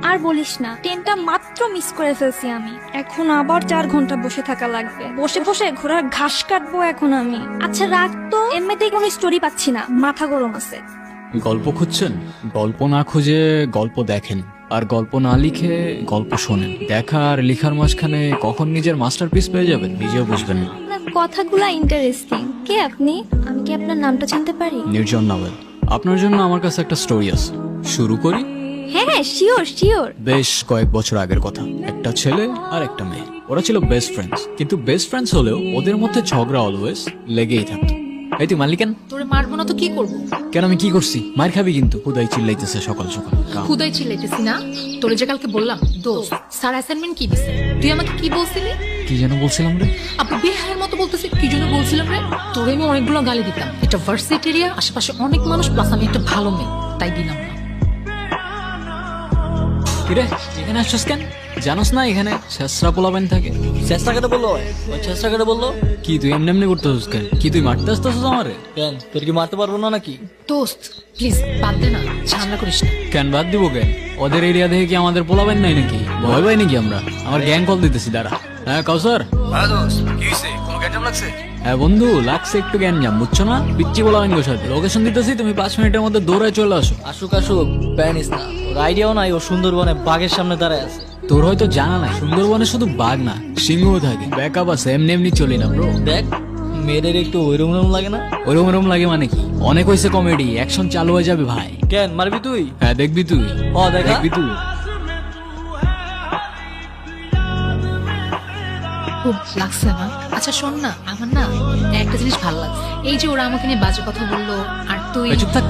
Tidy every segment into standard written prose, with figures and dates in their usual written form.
আর বলিস না, ট্রেনটা মাত্র মিস করে ফেলছি আমি। এখন আবার 4 ঘন্টা বসে থাকা লাগবে। বসে বসে ঘোড়ার ঘাস কাটবো এখন আমি। আচ্ছা রাখ তো, এমনিতেই কোনো স্টোরি পাচ্ছি না, মাথা গরম আছে। গল্প খুঁজছেন? গল্প না খুঁজে গল্প দেখেন, আর গল্প না লিখে গল্প শোনেন। দেখা আর লিখার মাঝখানে কখন নিজের মাস্টারপিস পেয়ে যাবেন নিজেও বুঝবেন না। আপনার কথাগুলা ইন্টারেস্টিং। কে আপনি? আমি কি আপনার নামটা জানতে পারি? নির্জন নাওয়েল। আপনার জন্য আমার কাছে একটা স্টোরি আছে, শুরু করি? হ্যাঁ হ্যাঁ, শিওর শিওর। বেশ কয়েক বছর আগের কথা। একটা ছেলে আর একটা মেয়ে, ওরা ছিল বেস্ট ফ্রেন্ডস। কিন্তু বেস্ট ফ্রেন্ডস হলেও ওদের মধ্যে ঝগড়া অলওয়েজ লেগেই থাকতো। এই তুই মারলি কেন? তোরে মারবো না তো কি করবো? কেন, আমি কি করছি? মার খাবি কিন্তু। খুদাই চিল্লাইতেছে সকাল সকাল। খুদাই চিল্লাইতেছি না। তোরে যে কালকে বললাম দোস্ত স্যার অ্যাসাইনমেন্ট কি দিছে, তুই আমাকে কি বলছিলি? কি যেন বলছিলাম রে? আপু বেহায়ের মতো বলতেছে কি জন্য বলছিলাম রে? তোরে আমি অনেকগুলো গালি দিতাম। এটা ভার্সিটি এরিয়া, আশেপাশে অনেক মানুষ, প্লাস আমি একটা ভালো মেয়ে, তাই দিলাম না। কিরে এখানে আসছিস কেন? জানোস না এখানে শেষরা পোলাবেন থাকে? চেষ্টা কেটে বললো, ওই চেষ্টা কেটে বললো। কি তুই এমনি এমনি করতেছিস কেন? কি তুই মারতে আসতেছিস আমারে? কেন, তোর কি মারতে পারবো না নাকি? দোস্ত প্লিজ বাদ দে না, ঝামেলা করিস না। কেন বাদ দিব কেন? ওদের এরিয়া দেখে কি আমাদের পোলাবেন নাই নাকি? ভয় পাই নাকি আমরা? আমার গ্যাং কল দিতেছি দাঁড়া। হ্যাঁ কাউসার। হ্যাঁ বন্ধু, লাগছে একটু গ্যাঞ্জাম, বুঝছো না? পিচ্ছি পোলাবেন গো সাথে। লোকেশন দিতেছি, তুমি 5 মিনিটের মধ্যে দৌড়ায় চলে আসো। আসুক আসুক, প্যানিস না। ওর আইডিয়াও নাই ও সুন্দরবনে বাঘের সামনে দাঁড়ায় আছে। তোর হয়তো জানা নাই, সুন্দরবনে শুধু বাঘ না সিংহও থাকে। ব্যাকআপ আছে, এমনি এমনি চলি না ব্রো। দেখ মেয়েদের একটু ওইরকম লাগে না? ওরম ওরম লাগে মানে কি? অনেক হয়েছে কমেডি, অ্যাকশন চালু হয়ে যাবে ভাই। কেন মারবি তুই? হ্যাঁ দেখবি তুই। ও দেখা। দেখবি তুই। খুব লাগছে না? আচ্ছা শোন না, আমার না একটা জিনিস ভালো লাগছে। এই যে ওরা আমাকে নিয়ে বাজে কথা বললো, আর তুই। এই চুপ থাক,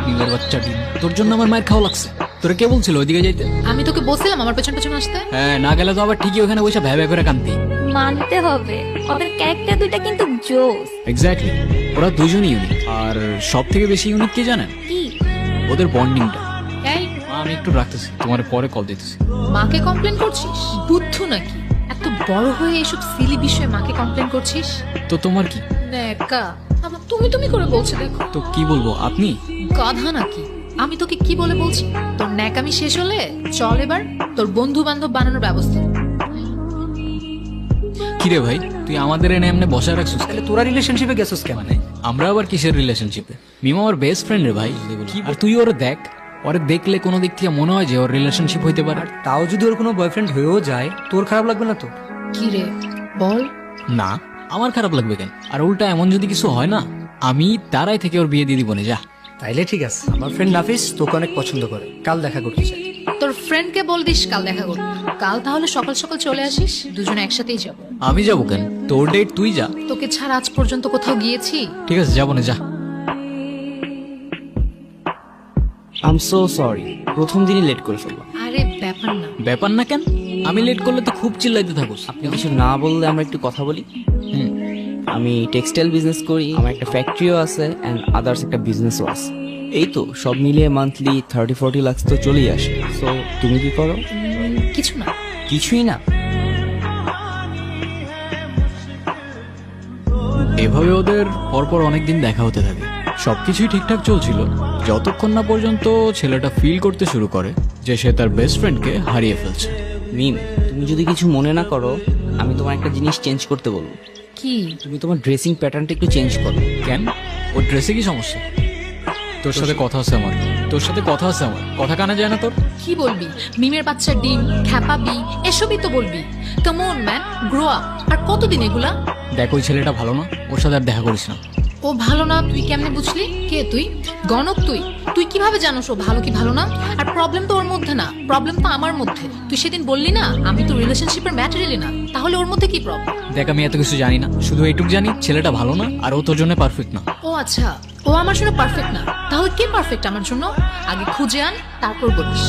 ডিমের বাচ্চা ডিম। তোর জন্য আমার মায়ের খাওয়া লাগছে। তোরা কে বলছিল ওইদিকে যাইতে? আমি তোকে বলছিলাম আমার পেছন পেছন আসতে। হ্যাঁ, না গেলে তো আবার ঠিকই ওখানে বসে ভ্যা ভ্যা করে কান্তি। মানতে হবে, ওদের ক্যারেক্টার দুইটা কিন্তু জোস। এক্স্যাক্টলি, ওরা দুজনই ইউনিক। আর সব থেকে বেশি ইউনিক কি জানেন? কি? ওদের বন্ডিংটা। এই আমি একটু রাখতেছি, তোমার পরে কল দিতেছি। মাকে কমপ্লেন করছিস? বুদ্ধু নাকি? এত বড় হয়ে এসব সিলি বিষয়ে মাকে কমপ্লেন করছিস? তো তোমার কি? নেকা আমার তুমি তুমি করে বলছে দেখো। তো কি বলবো, আপনি? গাধা নাকি? আমি তোকে কি বলে বলছি? তোর ন্যাকামি শেষ হলে চল এবার তোর বন্ধু বান্ধব বানানোর ব্যবস্থা। কিরে ভাই, তুই আমাদের এনে এমনি বসায় রাখছিস? তাহলে তোরা রিলেশনশিপে গেছিস কেন? মানে আমরা আবার কিসের রিলেশনশিপে? মিমা আমার বেস্ট ফ্রেন্ড রে ভাই। আর তুই ওরে দেখ, ওরে দেখলে কোনো দিক থেকে মনে হয় যে ওর রিলেশনশিপ হইতে পারে। তাও যদি ওর কোনো বয়ফ্রেন্ড হয়েও যায়, তোর খারাপ লাগবে না তো? কি রে বল। না, আমার খারাপ লাগবে কেন? আর উল্টা এমন যদি কিছু হয় না, আমি তারাই থেকে ওর বিয়ে দিয়ে দিব না। যা। তাইলে ঠিক আছে। আমার ফ্রেন্ড নাফিস তোকে অনেক পছন্দ করে, কাল দেখা করতে চাই। তোর ফ্রেন্ডকে বল দিস কাল দেখা করতে। কাল তাহলে সকাল সকাল চলে আসিস, দুজনে একসাথেই যাব। আমি যাবো কেন? তোর ডেট তুই যা। তোকে ছাড়া আজ পর্যন্ত কোথাও গিয়েছি? ঠিক আছে, যাবো না, যা। আই এম সো সরি, প্রথম দিনই লেট করে ফেললাম। আরে ব্যাপার না। ব্যাপার না কেন? আমি লেট করলে তো খুব চিল্লাইতে থাকোস। আপনি কিছু না বললে আমরা একটু কথা বলি। হুম। আমি টেক্সটাইল বিজনেস করি, আমার একটা ফ্যাক্টরিও আছে অ্যান্ড আদার্স একটা বিজনেসও আছে। এই তো সব মিলিয়ে মান্থলি 30-40 লাখ তো চলেই আসে। সো তুমি কি করো? কিছু না। কিছুই না? এভাবে ওদের পরপর অনেকদিন দেখা হতে থাকে। সবকিছুই ঠিকঠাক চলছিল, যতক্ষণ না পর্যন্ত ছেলেটা ফিল করতে শুরু করে যে সে তার বেস্ট ফ্রেন্ডকে হারিয়ে ফেলছে। মিম, তুমি যদি কিছু মনে না করো, আমি তোমার একটা জিনিস চেঞ্জ করতে বলবো। কি? তুমি তোমার ড্রেসিং প্যাটার্নটা একটু চেঞ্জ করো। কেন? ওর ড্রেসে কি সমস্যা? তোর সাথে কথা আছে আমার। তোর সাথে কথা আছে আমার। কথা কানে যায় না তোর? কি বলবি? মিমের বাচ্চা ডিম খ্যাপাবি এসবই তো বলবি। Come on man, grow up. আর কতদিন এগুলা? দেখ, ওই ছেলেটা ভালো না, ওর সাথে আর দেখা করিস না। ও ভালো না তুই কেমনে বুঝলি? কে তুই? গণক তুই? তুই কিভাবে জানোস ও ভালো কি ভালো না? আর প্রবলেম তো ওর মধ্যে না, প্রবলেম তো আমার মধ্যে। তুই সেদিন বললি না আমি তো রিলেশনশিপের ম্যাটেরিয়ালি না, তাহলে ওর মধ্যে কি প্রবলেম? দেখ, আমি এত কিছু জানি না, শুধু এইটুকু জানি ছেলেটা ভালো না আর ও তোর জন্য পারফেক্ট না। ও আচ্ছা, ও আমার জন্য পারফেক্ট না, তাহলে কে পারফেক্ট আমার জন্য? আগে খুঁজে আন, তারপর বলিস।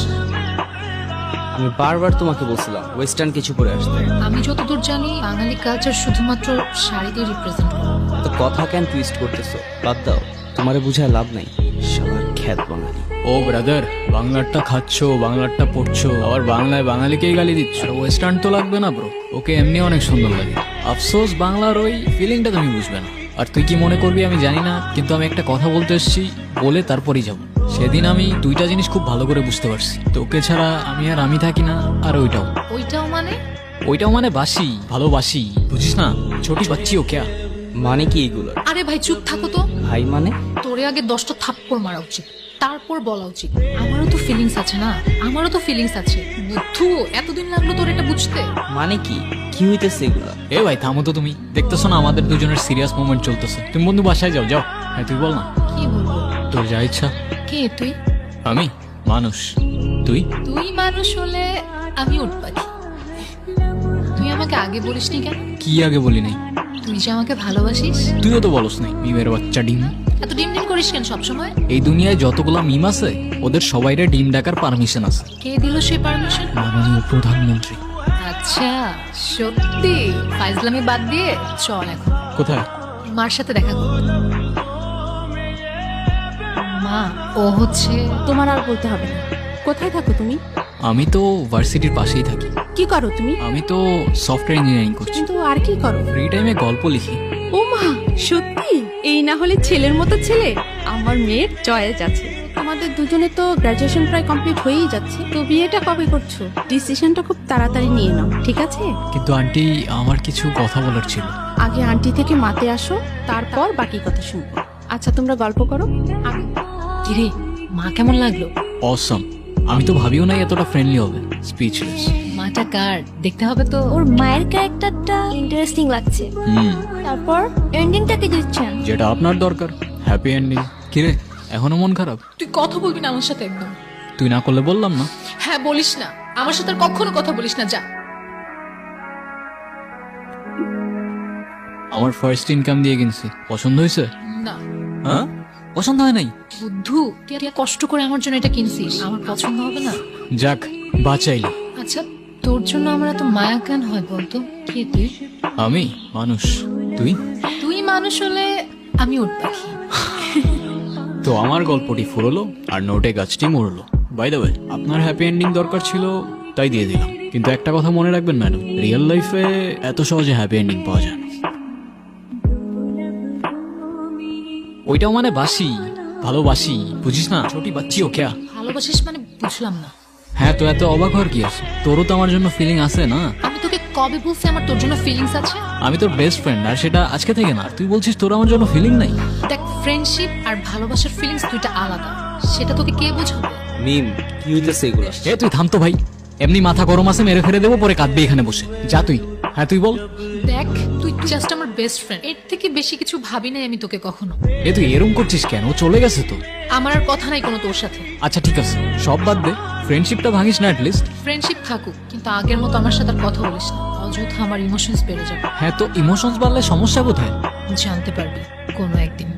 আমি বারবার তোমাকে বলছিলাম ওয়েস্টার্ন কিছু পরে আসতে। আমি যতদূর জানি বাঙালি কালচার শুধুমাত্র শাড়িতে রিপ্রেজেন্ট করে। তো কথা কেন টুইস্ট করতেছো? বাদ দাও, তোমারে বুঝায় লাভ নাই। সবার খ্যাত বাঙালি। ও ব্রাদার, বাংলারটা খাচ্ছো, বাংলারটা পড়ছো, আবার বাংলায় বাঙালিকেই গালি দিচ্ছ। আর ওয়েস্টার্ন তো লাগবে না ব্রো, ওকে এমনি অনেক সুন্দর লাগে। আফসোস বাংলার ওই ফিলিংটা তুমি বুঝবে না। আর তুই কি মনে করবি আমি জানি না, কিন্তু আমি একটা কথা বলতে এসেছি, বলে তারপরই যাবো। সেদিন আমি দুইটা জিনিস খুব ভালো করে বুঝতে পারছি, তোকে ছাড়া আমি আর আমি থাকি না, আর ওইটাও মানে? ওইটাও মানে বাসি, ভালোবাসি, বুঝিস না? ছোটি বাচ্চি ও ক্যা? মানে কি এগুলো? আরে ভাই চুপ থাকো তো। ভাই মানে? তোরে আগে 10টা থাপ্পড় মারা উচিত, তারপর বলা উচিত। আমারও তো ফিলিংস আছে না, আমারও তো ফিলিংস আছে। বুদ্ধু, এতদিন লাগলো তোর এটা বুঝতে? মানে কি কি হইতেছে এগুলো? এ ভাই থামো তো, তুমি দেখতেছো না আমাদের দুজনের সিরিয়াস মোমেন্ট চলতেছে? তুমি বন্ধু বাসায় যাও, যাও। হ্যাঁ তুই বল না, কি বলবো? তোর যা ইচ্ছা। কে তুই? আমি মানুষ, তুই? তুই মানুষ হলে আমি উঠ পাখি। তুই আমাকে আগে বলিসনি কেন? কি আগে বলি নাই? তুই যে আমাকে ভালোবাসিস। তুইও তো বলস নাই, মিমের বাচ্চা ডিম। এত ডিম ডিম করিস কেন সবসময়? এই দুনিয়ায় যতগুলা মিম আছে ওদের সবাইরে ডিম ডাকার পারমিশন আছে কে দিল সেই পারমিশন? মাননীয় প্রধানমন্ত্রী। আচ্ছা, সত্যি? ফাইজলামি বাদ দিয়ে চল এখন কোথায়? মার সাথে দেখা কর। মা, ও হচ্ছে তোমার আর বলতে হবে না। কোথায় থাকো তুমি? আমি তো ভার্সিটির পাশেই থাকি। কি করো তুমি? আমি তো সফটওয়্যার ইঞ্জিনিয়ারিং করছি। কিন্তু আর কি করো? ফ্রি টাইমে গল্প লিখি। ও মা, সত্যি? এই না হলে ছেলের মতো ছেলে। আমার মেয়ের চয়েস আছে। আমাদের দুজনে তো গ্রাজুয়েশন প্রায় কমপ্লিট হয়েই যাচ্ছে, তো বিয়েটা কবে করছো? ডিসিশনটা খুব তাড়াতাড়ি নিয়ে নাও, ঠিক আছে? কিন্তু আন্টি, আমার কিছু কথা বলার ছিল। আগে আন্টি থেকে মাতে আসো, তারপর বাকি কথা শুনবো। আচ্ছা তোমরা গল্প করো। কিরে, মা কেমন লাগলো? অসম। আমি তো ভাবিও নাই এতটা ফ্রেন্ডলি হবে। স্পিচলেস। মাটা কার দেখতে হবে তো। ওর মায়ের ক্যারেক্টারটা ইন্টারেস্টিং লাগছে। তারপর এন্ডিংটা কি দিচ্ছেন? যেটা আপনার দরকার, হ্যাপি এন্ডিং। কিরে, এখনো মন খারাপ? তুই কথা বলবি না আমার সাথে একদম। তুই না করলে বললাম না। হ্যাঁ বলিস না, আমার সাথে আর কখনো কথা বলিস না, যা। আমার ফার্স্ট ইনকাম দিয়ে কিনছি, পছন্দ হয়েছে? না। হ্যাঁ, পছন্দ হয় নাই? বুদ্ধু, তুই এত কষ্ট করে আমার জন্য এটা কিনছিস, আমার পছন্দ হবে না? যাক, বাঁচাইলি। আচ্ছা, তোর জন্য আমার এত মায়া কেন হয় বলতো? কে তুই? আমি মানুষ, তুই? তুই মানুষ হলে আমি উঠ পাখি। তো আমার গল্পটি ফুরলো আর নোটে গাছটি মরলো। বাই দ্য ওয়ে, আপনার হ্যাপি এন্ডিং দরকার ছিল তাই দিয়ে দিলাম। কিন্তু একটা কথা মনে রাখবেন ম্যাডাম, রিয়েল লাইফে এত সহজে হ্যাপি এন্ডিং পাওয়া যায় না। ওইটাও মানে বাসি, ভালোবাসি, বুঝিস না? ছোটি বাচ্চি ও ক্যা? ভালোবাসিস মানে বুঝলাম না। হ্যাঁ, তো এত অবাক হওয়ার কি আছে? তোরও তো আমার জন্য ফিলিং আছে না? আমি তোকে কবে বলছি আমার তোর জন্য ফিলিংস আছে? আমি তোর বেস্ট ফ্রেন্ড, আর সেটা আজকে থেকে না। তুই বলছিস তোর আমার জন্য ফিলিং নাই? দেখ, ফ্রেন্ডশিপ আর ভালোবাসার ফিলিংস দুইটা আলাদা, সেটা তোকে কে বোঝাবে? মিম, কি হইতেছে এগুলো? এ তুই থাম তো ভাই, এমনি মাথা গরম আছে, মেরে ফেলে দেবো, পরে কাঁদবি এখানে বসে। যা তুই। হ্যাঁ তুই বল। দেখ, তুই জাস্ট আমার বেস্ট ফ্রেন্ড, এর থেকে বেশি কিছু ভাবি নাই আমি তোকে কখনো। এ তুই এরম করছিস কেন? ও চলে গেছে তো। আমার আর কথা নাই কোনো তোর সাথে। আচ্ছা ঠিক আছে, সব বাদ দে, ফ্রেন্ডশিপটা ভাঙিস না অ্যাটলিস্ট। ফ্রেন্ডশিপ থাকুক, কিন্তু আগের মতো আমার সাথে আর কথা বলিস না, অযথা আমার ইমোশনস বেড়ে যাবে। হ্যাঁ, তো ইমোশনস বাড়লে সমস্যা কোথায়? জানতে পারবি কোনো একদিন।